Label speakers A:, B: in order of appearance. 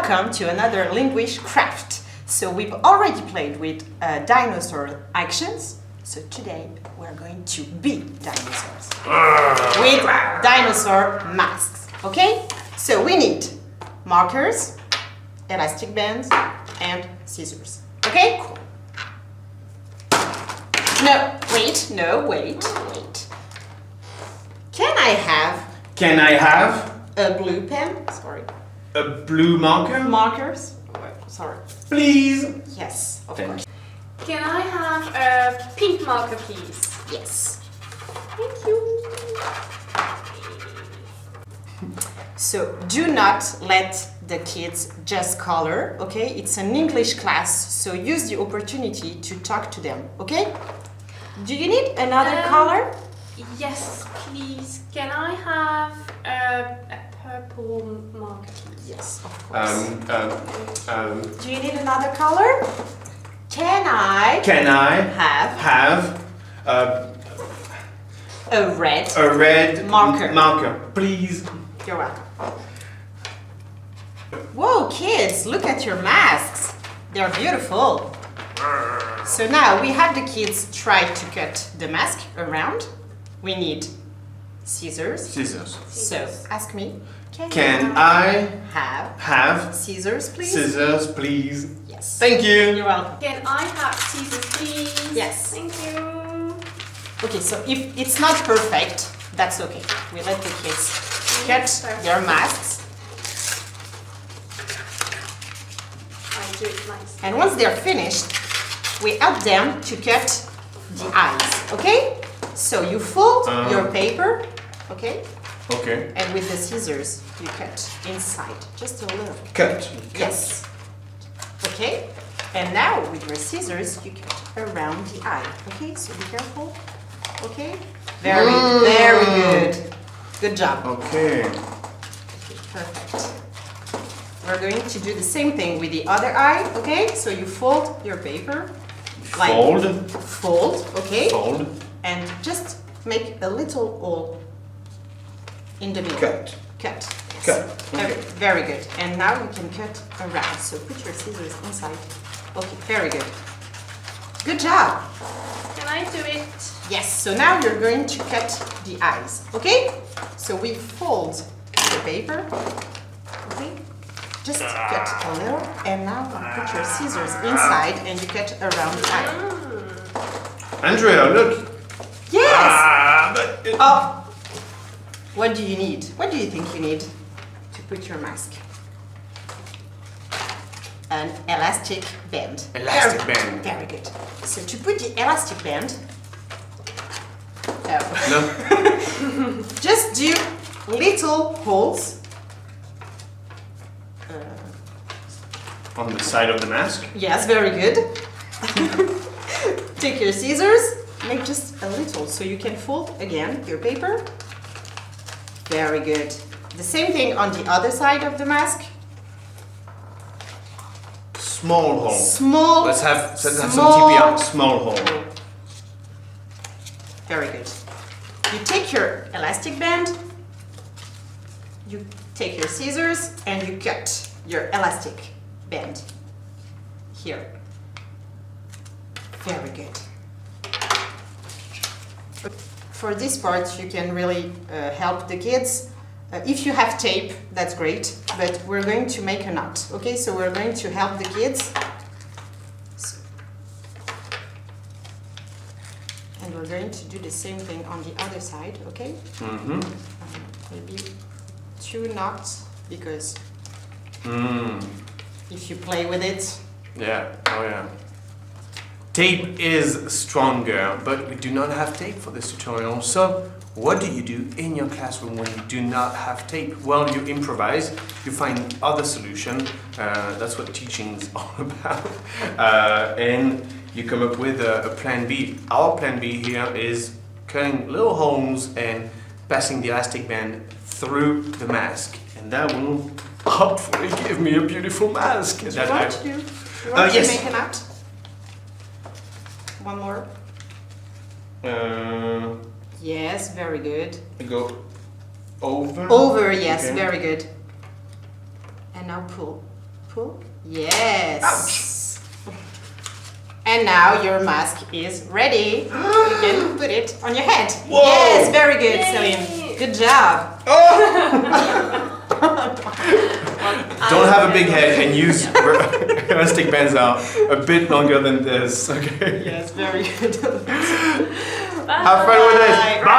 A: Welcome to another Linguish craft. So we've already played with dinosaur actions. So today we're going to be dinosaurs with dinosaur masks. Okay? So we need markers, elastic bands, and scissors. Okay? Cool. No, wait. Can I have a blue pen? Sorry.
B: A blue marker?
A: Markers? Sorry.
B: Please.
A: Yes, of course.
C: Can I have a pink marker, please?
A: Yes.
C: Thank you.
A: So do not let the kids just color, okay? It's an English class, so use the opportunity to talk to them, okay? Do you need another color?
C: Yes, please. Can I have a purple marker, please?
A: Yes, of course.
B: Do
A: you need another color? Can I
B: have
A: a red
B: marker, please?
A: You're welcome. Whoa, kids, look at your masks. They're beautiful. So now we have the kids try to cut the mask around. We need scissors. So ask me.
B: Can I
A: have scissors, please?
B: Scissors, please.
A: Yes.
B: Thank you.
A: You're welcome.
C: Can I have scissors, please?
A: Yes.
C: Thank you.
A: Okay, so if it's not perfect, that's okay. We let the kids cut their masks.
C: I'll do it nice.
A: And once they're finished, we help them to cut the eyes, okay? So you fold your paper, okay?
B: Okay.
A: And with the scissors, you cut inside, just a little.
B: Cut.
A: Yes. Okay? And now with your scissors, you cut around the eye, okay? So be careful, okay? Very good. Good job.
B: Okay.
A: Perfect. We're going to do the same thing with the other eye, okay? So you fold your paper. Fold, okay?
B: Fold.
A: And just make a little hole in the middle.
B: Cut.
A: Yes.
B: Cut. Okay.
A: Very good. And now you can cut around. So put your scissors inside. Okay, very good. Good job.
C: Can I do it?
A: Yes, so now you're going to cut the eyes, okay? So we fold the paper, okay? Just cut a little, and now you put your scissors inside and you cut around the eye.
B: Andrea, look.
A: Yes! Oh! What do you need? What do you think you need to put your mask? An elastic band.
B: Elastic band.
A: Very good. So to put the elastic band,
B: No.
A: just do little holes.
B: On the side of the mask.
A: Yes, very good. Take your scissors, make just a little so you can fold again your paper. Very good. The same thing on the other side of the mask.
B: Small hole.
A: Small.
B: Let's have some TPR. Small hole.
A: Very good. You take your elastic band, you take your scissors, and you cut your elastic band here. Very good. For this part, you can really help the kids. If you have tape, that's great, but we're going to make a knot, okay? So we're going to help the kids. And we're going to do the same thing on the other side, okay?
B: Mm-hmm.
A: Maybe 2 knots, because if you play with it.
B: Yeah, oh yeah. Tape is stronger, but we do not have tape for this tutorial. So what do you do in your classroom when you do not have tape? Well, you improvise, you find other solution. That's what teaching is all about. And you come up with a plan B. Our plan B here is cutting little holes and passing the elastic band through the mask. And that will hopefully give me a beautiful mask.
A: Do you want to
B: yes.
A: make a knot? One more. Yes, very good.
B: Go over.
A: Over, yes,
B: Okay.
A: very good. And now pull. Pull. Yes. And now your mask is ready. You can put it on your head.
B: Whoa.
A: Yes, very good,
C: Yay.
A: Celine. Good job.
B: Don't have a big head and use elastic bands out a bit longer than this. Okay.
A: Yes, very good.
B: Have fun with this.
A: Bye.